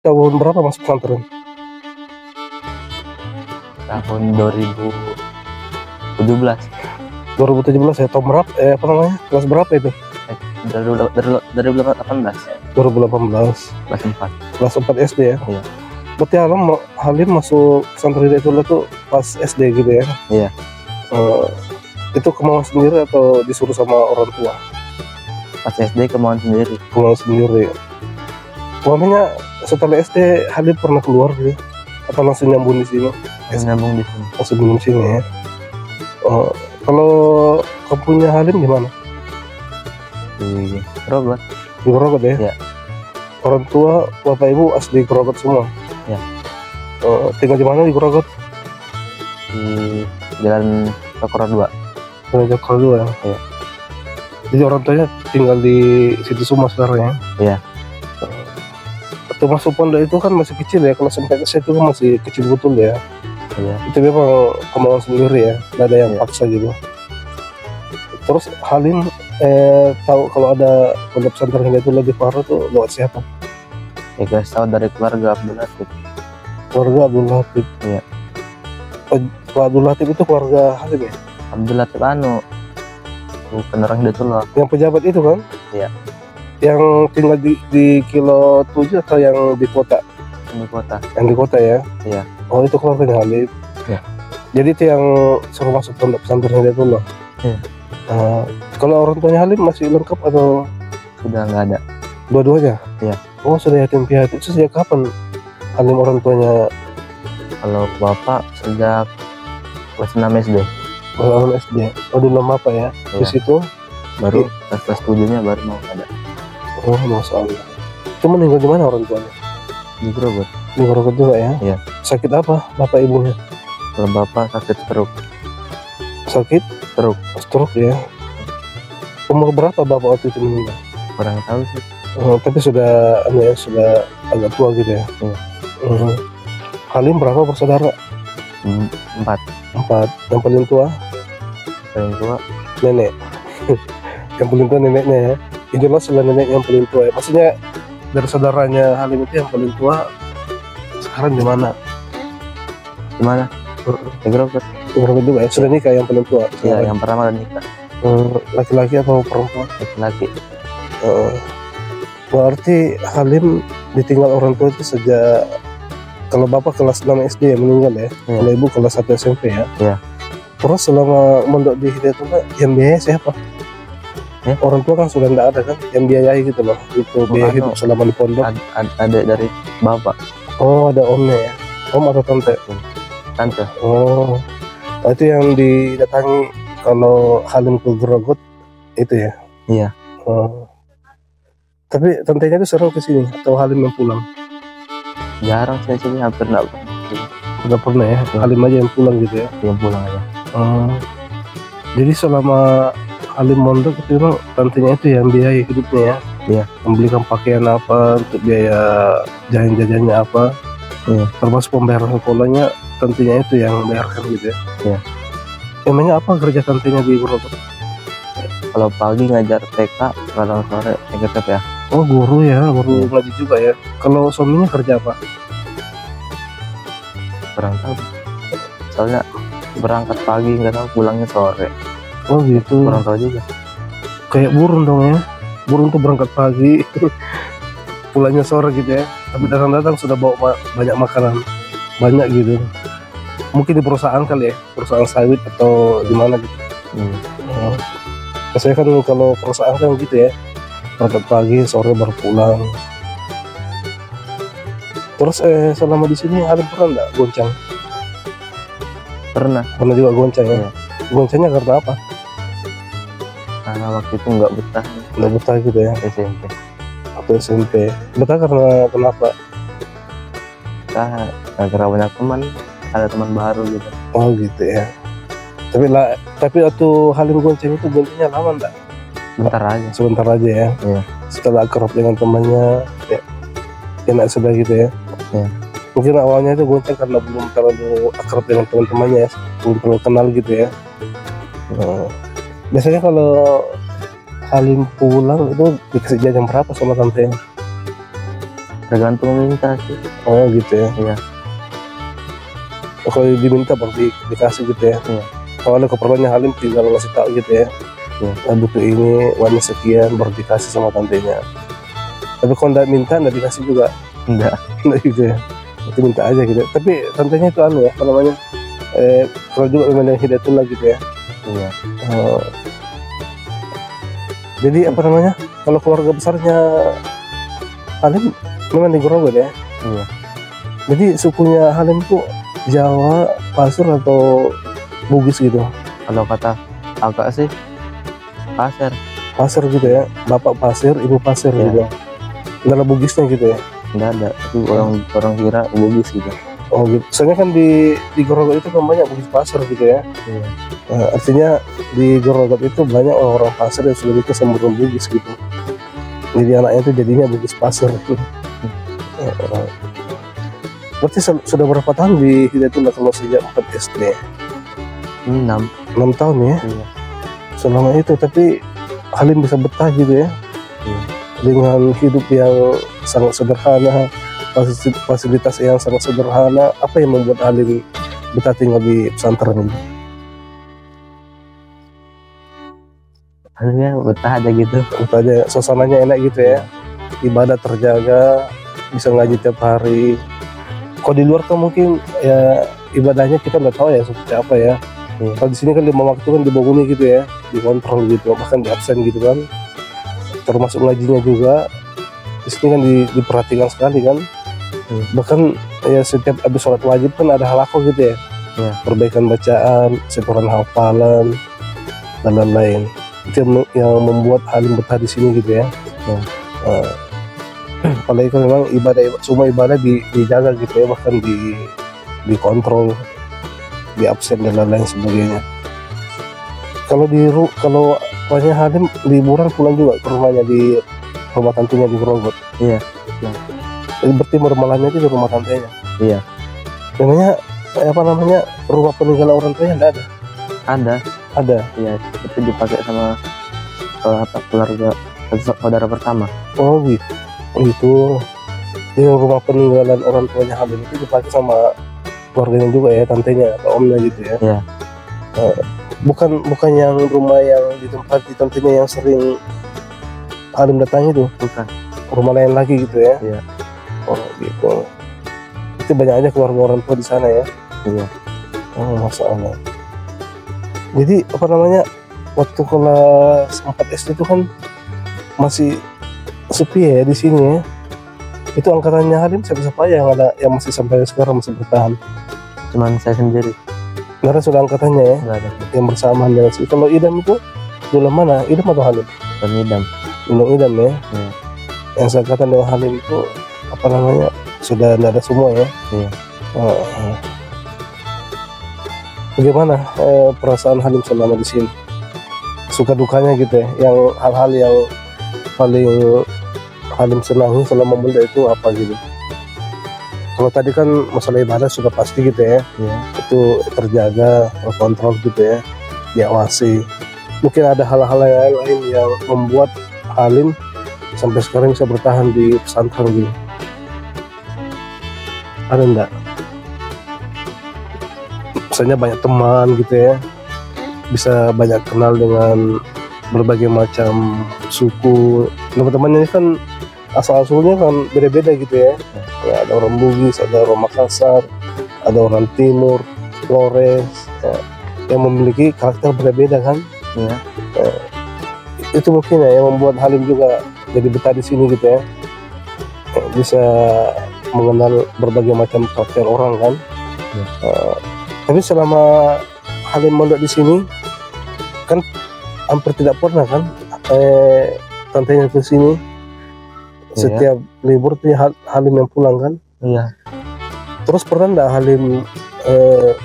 Tahun berapa masuk pesantren? Tahun 2017. 2017 ya, tahun berapa? Apa namanya? Kelas berapa itu? Dari 2018. 2018. Kelas 4. Kelas 4 SD ya? Iya. Berarti Halim masuk pesantren Hidayatullah tuh pas SD gitu ya? Iya. Itu kemauan sendiri atau disuruh sama orang tua? Pas SD kemauan sendiri. Kemauan sendiri. Uangnya setelah SD Halim pernah keluar gitu? Atau langsung nyambung di sini? Nyambung di sini. Langsung di sini ya? Kalau kampungnya Halim gimana? Di Rogot. Di Grogot ya? Iya. Orang tua, bapak ibu asli Grogot semua? Iya. Tinggal di mana di Grogot? Di Jalan Cokro 2. Jalan Cokro 2 ya? Iya. Jadi orang tuanya tinggal di situ semua sekarang ya? Iya. Waktu masuk pondok itu kan masih kecil ya, kalau sampai ke situ kan masih kecil betul ya? Iya. Itu memang kemauan sendiri ya, nggak ada yang paksa gitu. Terus Halim tahu kalau ada pondok pesantren itu lebih parah tuh lewat siapa? Ya guys, tahu dari keluarga Abdul Latif. Keluarga Abdul Latif. Iya. Abdul Latif itu keluarga Halim ya? Abdul Latif bukan orang Hidayatullah. Yang pejabat itu kan? Iya. Yang tinggal di kilo 7 atau yang di kota? Di kota. Yang di kota ya? Iya. Oh, itu keluarganya Halim. Iya. Jadi itu yang suruh masuk pondok pesantren Hidayatullah. Iya. Kalau orang tuanya Halim masih lengkap atau Sudah nggak ada. dua-duanya? Iya. Oh, sudah yatim piatu. Itu sejak kapan Halim orang tuanya? Kalau bapak sejak kelas 6 SD. Orang SD. Oh, di rumah apa ya? Di Iya. situ Baru kelas 7-nya baru mau ada. oh, masya Allah. Itu meninggal di mana orang tuanya? Di Grogot. Di Grogot juga ya? Iya. Sakit apa bapak ibunya? Kalau bapak sakit stroke. Sakit? Stroke ya? Umur berapa bapak waktu itu meninggal? Kurang tahu sih. Tapi sudah agak tua gitu ya? Iya. Halim berapa bersaudara? 4. Yang paling tua? Paling tua Nenek. Yang paling tua neneknya ya? Ini lah selain nenek yang paling tua ya? Maksudnya dari saudaranya Halim itu yang paling tua sekarang di mana? di mana? Di Grogot. Berapa juga ya? Sudah nikah yang paling tua? Iya, yang pertama udah nikah. Laki-laki atau perempuan? Laki-laki. Berarti Halim ditinggal orang tua itu sejak, kalau bapak kelas 6 SD ya meninggal ya? Iya. Kalau ibu kelas 1 SMP ya? Iya. Terus selama mondok di Hidayatullah yang biaya siapa? Ya? Orang tua kan sudah tidak ada kan yang biayai gitu loh, itu biaya hidup selama di pondok. Adik dari bapak. Oh, ada omnya ya? Om atau tante? Tante. Oh, itu yang didatangi kalau Halim ke Grogot itu ya? Iya. Oh. Tapi tantenya itu sering ke sini atau Halim yang pulang? Jarang saya sini, hampir nggak Pernah ya? Halim aja yang pulang gitu ya? yang pulang aja. Jadi selama Halim mondok itu memang tantenya itu yang biaya hidupnya ya? Iya. Membelikan pakaian apa, untuk biaya jajan-jajannya apa? Iya. Termasuk pembayaran sekolahnya tantenya itu yang bayarkan gitu ya? Iya. Emangnya apa kerja tantenya di Grogot? Kalau pagi ngajar TK, kalau sore ngajar ya. Oh, guru ya, guru ngaji juga ya. Kalau suaminya kerja apa? Kurang tahu. Soalnya berangkat pagi nggak tahu pulangnya sore. Oh gitu. Kurang tahu juga. Kayak burung dong ya. Burung tuh berangkat pagi, pulangnya sore gitu ya. Tapi datang-datang sudah bawa banyak makanan, banyak gitu. Mungkin di perusahaan kali ya, perusahaan sawit atau di mana gitu. Biasanya kan kalau perusahaan kan gitu ya, berangkat pagi, sore baru pulang. Terus selama di sini Halim pernah nggak goncang? Pernah. Pernah juga goncang ya? Iya. Goncangnya karena apa? Karena waktu itu nggak betah. Nggak betah gitu ya? SMP. Atau SMP. Betah karena kenapa? Gara-gara banyak teman, ada teman baru gitu. Oh gitu ya. Tapi waktu Halim gonceng itu goncengnya lama enggak? Bentar aja. Sebentar aja ya. Iya. Setelah akrab dengan temannya, ya, enak sudah gitu ya. Iya. Mungkin awalnya itu gonceng karena belum terlalu akrab dengan teman-temannya, belum terlalu kenal gitu ya. Biasanya kalau Halim pulang itu dikasih jajan berapa sama tantenya? tergantung minta sih. Oh gitu ya. Iya. Kalau diminta baru dikasih gitu ya. Iya. Kalau ada keperluannya Halim tinggal ngasih tahu gitu ya. Iya. Butuh ini, uangnya sekian, baru dikasih sama tantenya. Tapi kalau nggak minta, nggak dikasih juga. Enggak. Nggak gitu ya. Itu minta aja gitu. Tapi tantenya itu anu ya, apa namanya? Kalau juga memang yang hidayatullah gitu ya. Iya. Jadi apa namanya? Kalau keluarga besarnya Halim memang di Grogol ya. Iya. Jadi sukunya Halim tuh Jawa, Pasir atau Bugis gitu. Kalau kata agak sih Pasir. Pasir gitu ya. Bapak Pasir, Ibu Pasir Iya. gitu. Nggak ada Bugisnya gitu ya. Enggak ada. Itu orang kira Bugis gitu. Oh gitu. Soalnya kan di Grogol itu kan banyak Bugis Pasir gitu ya. Iya. Artinya di Grogol itu banyak orang Pasir yang sudah nikah sama orang Bugis gitu. Jadi anaknya itu jadinya Bugis Pasir. Berarti sudah berapa tahun di Hidayatullah kalau sejak 4 SD? 6. 6 tahun ya. Iya. Selama itu, tapi Halim bisa betah gitu ya. Iya. Dengan hidup yang sangat sederhana, fasilitas yang sangat sederhana. Apa yang membuat Halim betah tinggal di pesantren ini? Halimnya betah aja gitu. Betah aja, suasananya enak gitu ya. Ibadah terjaga, bisa ngaji tiap hari. Kalau di luar kan mungkin ya ibadahnya kita nggak tahu ya seperti apa ya. Kalau di sini kan 5 waktu kan diboguni gitu ya, dikontrol gitu, bahkan di absen gitu kan. Termasuk ngajinya juga. Di sini kan diperhatikan sekali kan. Bahkan ya setiap habis sholat wajib kan ada halaqah gitu ya. Perbaikan bacaan, setoran hafalan dan lain-lain. Itu yang membuat Halim betah di sini gitu ya. Apalagi kan memang semua ibadah dijaga gitu ya, bahkan dikontrol, di absen dan lain-lain sebagainya. Kalau wajah Halim liburan pulang juga ke rumahnya di rumah tantenya di Grogol. Iya. Jadi berarti bermalamnya itu di rumah tantenya. Iya. Namanya apa namanya, rumah peninggalan orang tuanya enggak ada? Ada. Iya. Itu dipakai sama keluarga saudara pertama. Oh gitu. Itu di rumah peninggalan orang tuanya Halim itu dipakai sama keluarganya juga ya, tantenya atau omnya gitu ya. Iya. Bukan yang rumah yang di tempat di tantenya yang sering Halim datangi itu. Bukan. Rumah lain lagi gitu ya. Iya. Oh gitu. Itu banyak aja keluarga orang tua di sana ya. Iya. Oh, Masya Allah. Jadi apa namanya, waktu kelas 4 SD itu kan masih sepi ya di sini ya. Itu angkatannya Halim siapa-siapa yang ada yang masih sampai sekarang masih bertahan? Cuman saya sendiri. Karena sudah angkatannya ya, Enggak ada. yang bersamaan dengan sih. Kalau Idam itu dulu mana? Idam atau Halim? Penidam. Dulu Idam ya. Iya. Yang seangkatan dengan Halim itu apa namanya, sudah tidak ada semua ya. Iya. Bagaimana perasaan Halim selama di sini? Suka dukanya gitu ya. Yang hal-hal yang paling Halim senangi selama muda itu apa gitu? Kalau tadi kan masalah ibadah sudah pasti gitu ya. Iya. Itu terjaga, terkontrol gitu ya, diawasi. Mungkin ada hal-hal yang lain yang membuat Halim sampai sekarang bisa bertahan di pesantren gitu. Ada enggak? Misalnya banyak teman gitu ya, bisa banyak kenal dengan berbagai macam suku. Teman-temannya ini kan asal-usulnya kan beda-beda gitu ya. Ya, ada orang Bugis, ada orang Makassar, ada orang Timur, Flores, ya, yang memiliki karakter berbeda kan. Iya. Itu mungkin ya yang membuat Halim juga jadi betah di sini gitu ya. Bisa mengenal berbagai macam karakter orang kan. Tapi selama Halim mondok di sini kan hampir tidak pernah kan tantenya ke sini. Setiap libur tuh Halim yang pulang kan. Iya. Terus pernah enggak Halim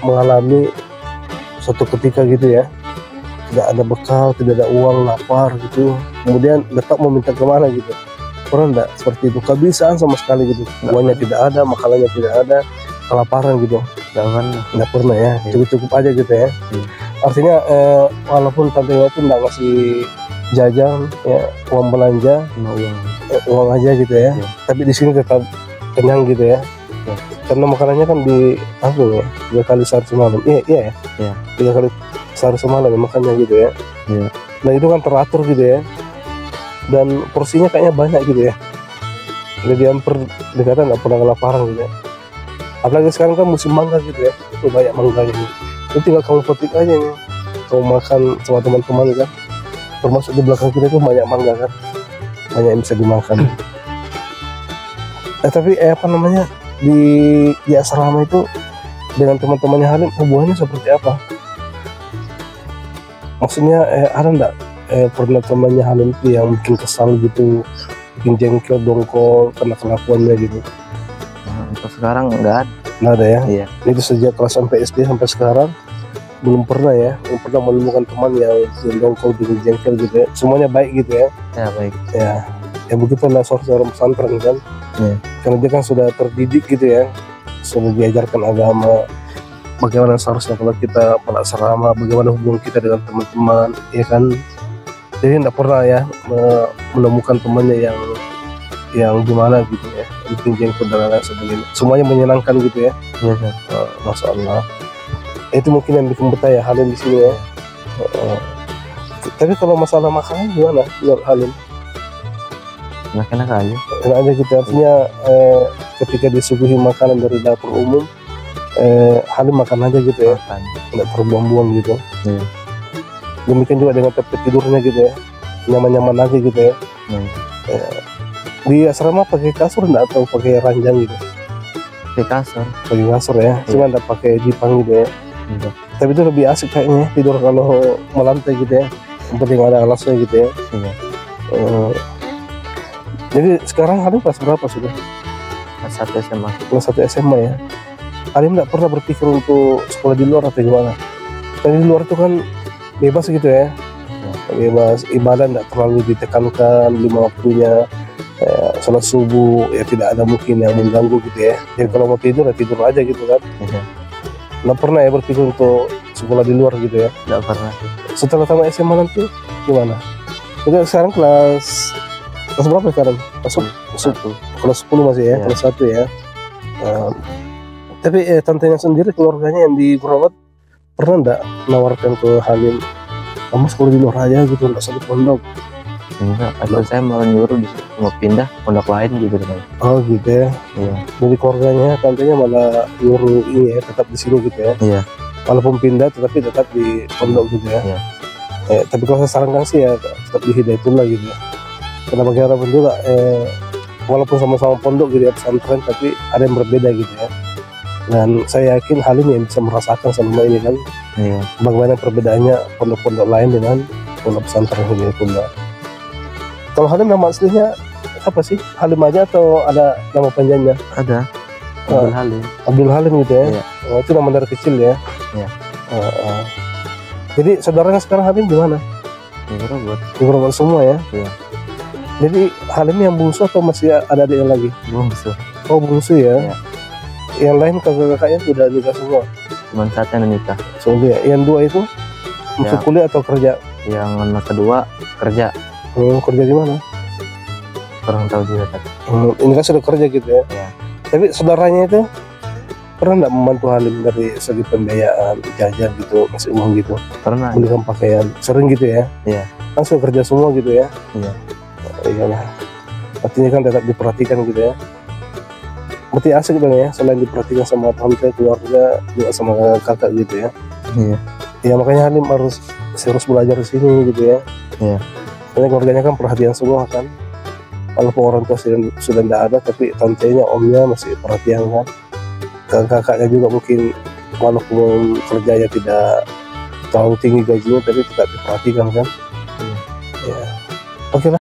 mengalami suatu ketika gitu ya, tidak ada bekal, tidak ada uang, lapar gitu, kemudian tetap meminta kemana gitu? Pernah enggak seperti itu? Kebiasaan sama sekali gitu, uangnya tidak ada, makanannya tidak ada, kelaparan gitu? Enggak pernah ya, cukup-cukup aja gitu ya. Artinya walaupun tantenya itu enggak ngasih jajan, ya uang belanja, cuma uang. uang aja gitu ya. Iya. Tapi di sini tetap kenyang gitu ya. Iya. Karena makanannya kan diampung ya, 3 kali sehari semalam. Iya ya. Iya. 3 kali sehari semalam ya, makannya gitu ya. Iya. Nah itu kan teratur gitu ya. Dan porsinya kayaknya banyak gitu ya. Jadi hampir dikatakan nggak pernah kelaparan gitu ya. Apalagi sekarang kan musim mangga gitu ya, itu banyak mangganya. Itu tinggal kamu petik aja nih, kamu makan sama teman-teman kan. Termasuk di belakang kita itu banyak mangga kan, banyak yang bisa dimakan. Tapi apa namanya di asrama itu dengan teman-temannya Halim hubungannya seperti apa? Maksudnya ada nggak pernah temannya Halim itu yang bikin kesal gitu, bikin jengkel, dongkol karena kelakuannya gitu? Nah, untuk sekarang nggak ada. Nggak ada ya? Iya. Itu sejak kelas sampai SD sampai sekarang belum pernah ya, belum pernah menemukan teman yang dongkol, bikin jengkel gitu ya. Semuanya baik gitu ya? Ya baik. Ya begitulah seorang pesantren kan. Iya. Karena dia kan sudah terdidik gitu ya, sudah diajarkan agama, bagaimana seharusnya kalau kita berasrama, bagaimana hubungan kita dengan teman-teman, ya kan. Jadi tidak pernah ya menemukan temannya yang gimana gitu ya, bikin jengkel dan lain sebagainya. Semuanya menyenangkan gitu ya. Iya Sir. Masya Allah. Itu mungkin yang bikin betah ya Halim di sini ya. Tapi kalau masalah makanan gimana menurut Halim? Enak-enak aja. Enak aja gitu, artinya ketika disuguhi makanan dari dapur umum, Halim makan aja gitu ya, Makan. nggak terbuang-buang gitu. Iya. Demikian juga dengan tempat tidurnya gitu ya, nyaman-nyaman aja gitu ya. Iya. Di asrama pakai kasur nggak atau pakai ranjang gitu? Di kasur. Pakai kasur ya, Iya. cuma nggak pakai jipang gitu ya. Iya. Tapi itu lebih asik kayaknya tidur kalau melantai gitu ya, yang penting ada alasnya gitu ya. Iya. Jadi sekarang Halim kelas berapa sudah? Kelas 1 SMA. Kelas 1 SMA ya. Halim nggak pernah berpikir untuk sekolah di luar atau gimana? Karena di luar itu kan bebas gitu ya, bebas, ibadah nggak terlalu ditekankan, 5 waktunya, sholat subuh ya tidak ada mungkin yang mengganggu gitu ya. Jadi kalau mau tidur ya tidur aja gitu kan. Iya. Nggak pernah ya berpikir untuk sekolah di luar gitu ya. Nggak pernah. Setelah tamat SMA nanti gimana? Itu sekarang kelas berapa sekarang? Kelas 10 masih ya, Iya. kelas 1 ya. Tapi tantenya sendiri, keluarganya yang di Kurawat pernah nggak nawarkan ke Halim, kamu sekolah di luar aja gitu, nggak usah di pondok? Enggak, atau saya malah nyuruh mau pindah pondok lain gitu kan. Oh gitu ya. Iya. Dari keluarganya, tantenya malah nyuruh ini ya, tetap di sini gitu ya. Iya. Walaupun pindah, tetapi tetap di pondok gitu ya. Iya. Tapi kalau saya sarankan sih ya tetap di Hidayatullah gitu ya. Karena bagaimanapun juga, walaupun sama-sama pondok gitu ya, pesantren, tapi ada yang berbeda gitu ya. Dan saya yakin Halim yang bisa merasakan selama ini kan, Iya. bagaimana perbedaannya pondok-pondok lain dengan pondok pesantren Hidayatullah. Kalau Halim nama aslinya apa sih? Halim aja atau ada nama panjangnya? Ada. Oh. Abdul Halim. Abdul Halim gitu ya? Iya. Oh, itu nama dari kecil ya? Iya. Jadi saudaranya sekarang Halim di mana? Di Grogol. Di Grogol semua ya? Iya. Jadi Halim yang bungsu atau masih ada adik yang lagi? Bungsu. Oh bungsu ya? Iya. Yang lain kakak-kakaknya udah nikah semua? Cuman satu yang nikah. So, dia. Yang 2 itu masuk Ya. kuliah atau kerja? Yang anak kedua kerja. Kerja di mana? Kurang tahu juga kan. Ini kan sudah kerja gitu ya? Iya. Tapi saudaranya itu pernah nggak membantu Halim dari segi pembiayaan, jajan gitu, ngasih uang gitu, Pernah. belikan pakaian, sering gitu ya? Iya. Kan sudah kerja semua gitu ya? Iya. Iyalah. Artinya kan tetap diperhatikan gitu ya? Berarti asik dong ya, selain diperhatikan sama tante, keluarga, juga sama kakak gitu ya? Iya. Ya makanya Halim harus serius belajar di sini gitu ya? Iya. Karena keluarganya kan perhatian semua kan? Walaupun orang tua sudah tidak ada, tapi tantenya, omnya masih perhatian kan? Kakaknya juga mungkin walaupun kerjanya tidak terlalu tinggi gajinya, tapi tetap diperhatikan kan? Ya. Oke lah.